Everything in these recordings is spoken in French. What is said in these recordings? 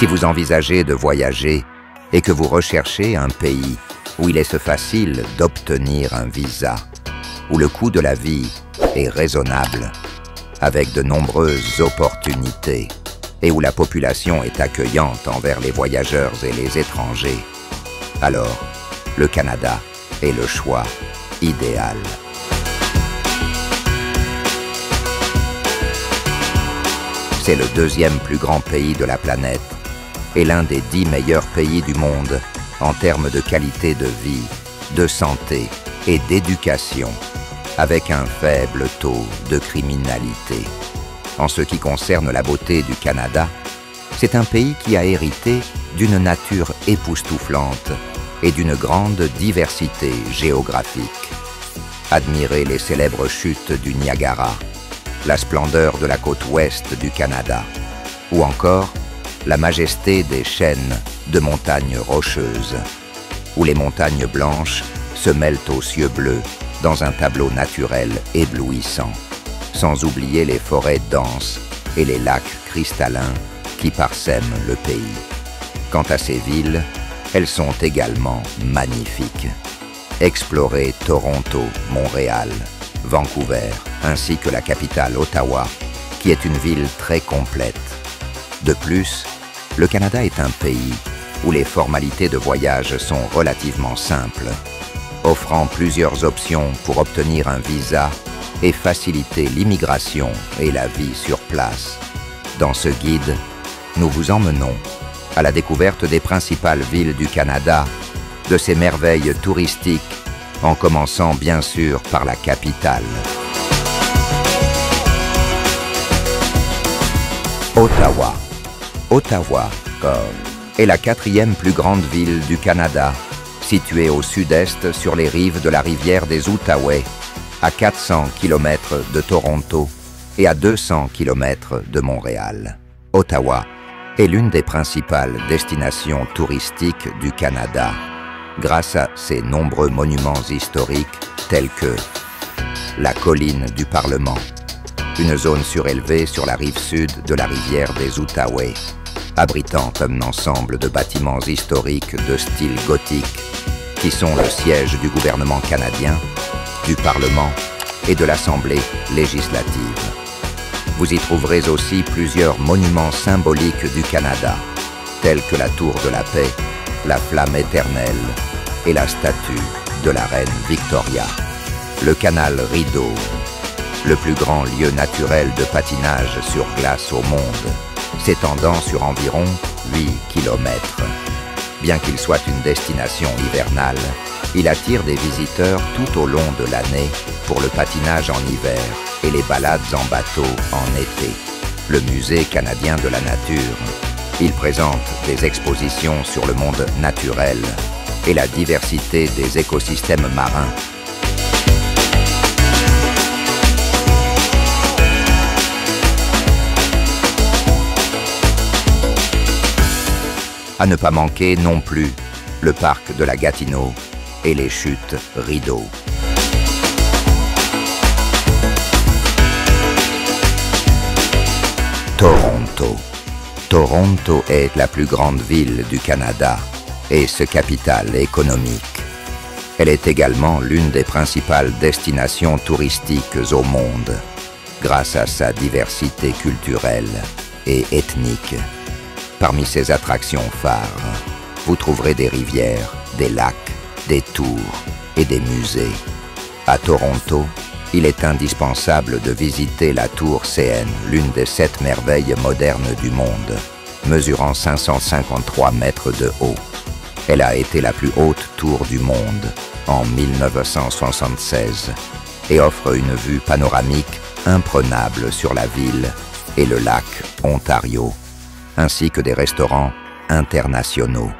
Si vous envisagez de voyager et que vous recherchez un pays où il est facile d'obtenir un visa, où le coût de la vie est raisonnable, avec de nombreuses opportunités, et où la population est accueillante envers les voyageurs et les étrangers, alors le Canada est le choix idéal. C'est le deuxième plus grand pays de la planète et l'un des 10 meilleurs pays du monde en termes de qualité de vie, de santé et d'éducation, avec un faible taux de criminalité. En ce qui concerne la beauté du Canada, c'est un pays qui a hérité d'une nature époustouflante et d'une grande diversité géographique. Admirez les célèbres chutes du Niagara, la splendeur de la côte ouest du Canada, ou encore la majesté des chaînes de montagnes rocheuses, où les montagnes blanches se mêlent aux cieux bleus dans un tableau naturel éblouissant, sans oublier les forêts denses et les lacs cristallins qui parsèment le pays. Quant à ces villes, elles sont également magnifiques. Explorez Toronto, Montréal, Vancouver, ainsi que la capitale Ottawa, qui est une ville très complète. De plus, le Canada est un pays où les formalités de voyage sont relativement simples, offrant plusieurs options pour obtenir un visa et faciliter l'immigration et la vie sur place. Dans ce guide, nous vous emmenons à la découverte des principales villes du Canada, de ses merveilles touristiques, en commençant bien sûr par la capitale. Ottawa. Ottawa est la 4e plus grande ville du Canada, située au sud-est sur les rives de la rivière des Outaouais, à 400 km de Toronto et à 200 km de Montréal. Ottawa est l'une des principales destinations touristiques du Canada, grâce à ses nombreux monuments historiques tels que la colline du Parlement, une zone surélevée sur la rive sud de la rivière des Outaouais, abritant un ensemble de bâtiments historiques de style gothique qui sont le siège du gouvernement canadien, du Parlement et de l'Assemblée législative. Vous y trouverez aussi plusieurs monuments symboliques du Canada, tels que la Tour de la Paix, la Flamme éternelle et la statue de la reine Victoria. Le canal Rideau, le plus grand lieu naturel de patinage sur glace au monde, s'étendant sur environ 8 km. Bien qu'il soit une destination hivernale, il attire des visiteurs tout au long de l'année pour le patinage en hiver et les balades en bateau en été. Le Musée canadien de la nature, il présente des expositions sur le monde naturel et la diversité des écosystèmes marins. À ne pas manquer non plus le parc de la Gatineau et les chutes Rideau. Toronto. Toronto est la plus grande ville du Canada et sa capitale économique. Elle est également l'une des principales destinations touristiques au monde, grâce à sa diversité culturelle et ethnique. Parmi ses attractions phares, vous trouverez des rivières, des lacs, des tours et des musées. À Toronto, il est indispensable de visiter la tour CN, l'une des 7 merveilles modernes du monde, mesurant 553 mètres de haut. Elle a été la plus haute tour du monde en 1976 et offre une vue panoramique imprenable sur la ville et le lac Ontario, ainsi que des restaurants internationaux.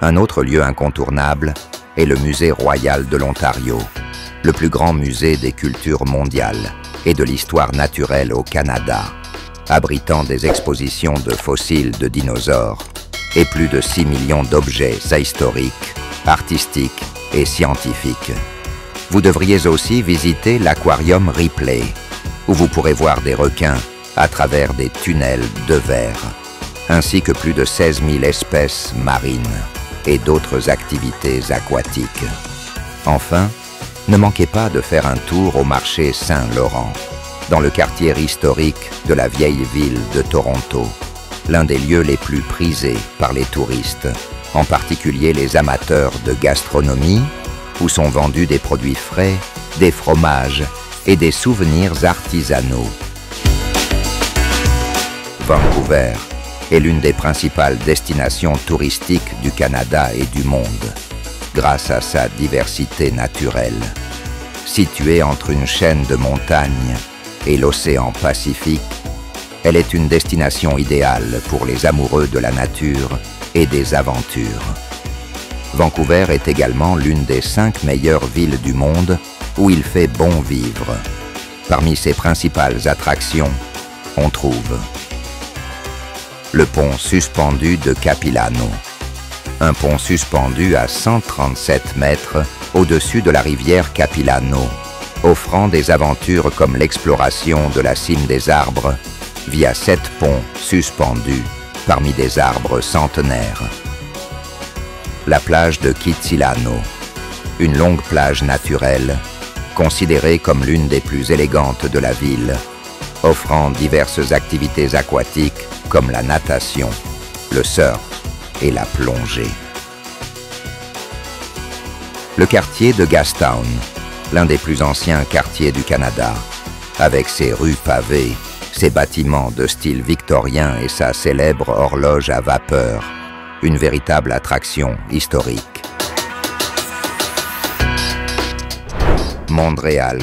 Un autre lieu incontournable est le Musée royal de l'Ontario, le plus grand musée des cultures mondiales et de l'histoire naturelle au Canada, abritant des expositions de fossiles de dinosaures et plus de 6 millions d'objets historiques, artistiques et scientifiques. Vous devriez aussi visiter l'aquarium Ripley, où vous pourrez voir des requins à travers des tunnels de verre, ainsi que plus de 16 000 espèces marines et d'autres activités aquatiques. Enfin, ne manquez pas de faire un tour au marché Saint-Laurent, dans le quartier historique de la vieille ville de Toronto, l'un des lieux les plus prisés par les touristes, en particulier les amateurs de gastronomie, où sont vendus des produits frais, des fromages et des souvenirs artisanaux. Vancouver est l'une des principales destinations touristiques du Canada et du monde, grâce à sa diversité naturelle. Située entre une chaîne de montagnes et l'océan Pacifique, elle est une destination idéale pour les amoureux de la nature et des aventures. Vancouver est également l'une des 5 meilleures villes du monde où il fait bon vivre. Parmi ses principales attractions, on trouve le pont suspendu de Capilano, un pont suspendu à 137 mètres au-dessus de la rivière Capilano, offrant des aventures comme l'exploration de la cime des arbres via 7 ponts suspendus parmi des arbres centenaires. La plage de Kitsilano, une longue plage naturelle, considérée comme l'une des plus élégantes de la ville, offrant diverses activités aquatiques comme la natation, le surf et la plongée. Le quartier de Gastown, l'un des plus anciens quartiers du Canada, avec ses rues pavées, ses bâtiments de style victorien et sa célèbre horloge à vapeur, une véritable attraction historique. Montréal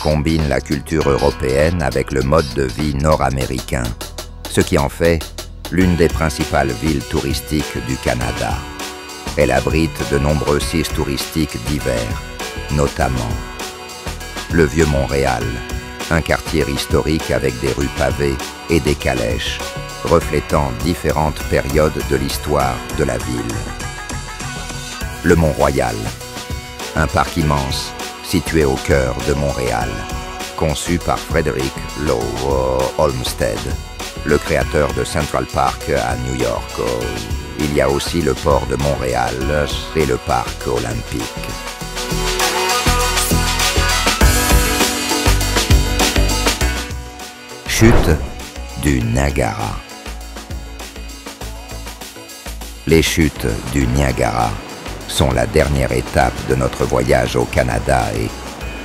combine la culture européenne avec le mode de vie nord-américain, ce qui en fait l'une des principales villes touristiques du Canada. Elle abrite de nombreux sites touristiques divers, notamment le Vieux-Montréal, un quartier historique avec des rues pavées et des calèches, reflétant différentes périodes de l'histoire de la ville. Le Mont-Royal, un parc immense situé au cœur de Montréal, conçu par Frederick Law Olmsted, le créateur de Central Park à New York. Il y a aussi le port de Montréal et le parc olympique. Chute du Niagara. Les chutes du Niagara sont la dernière étape de notre voyage au Canada et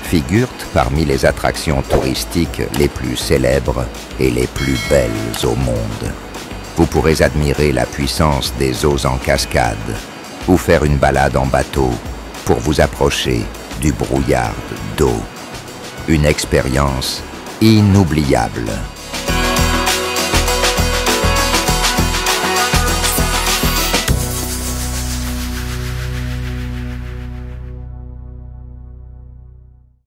figurent parmi les attractions touristiques les plus célèbres et les plus belles au monde. Vous pourrez admirer la puissance des eaux en cascade ou faire une balade en bateau pour vous approcher du brouillard d'eau. Une expérience inoubliable.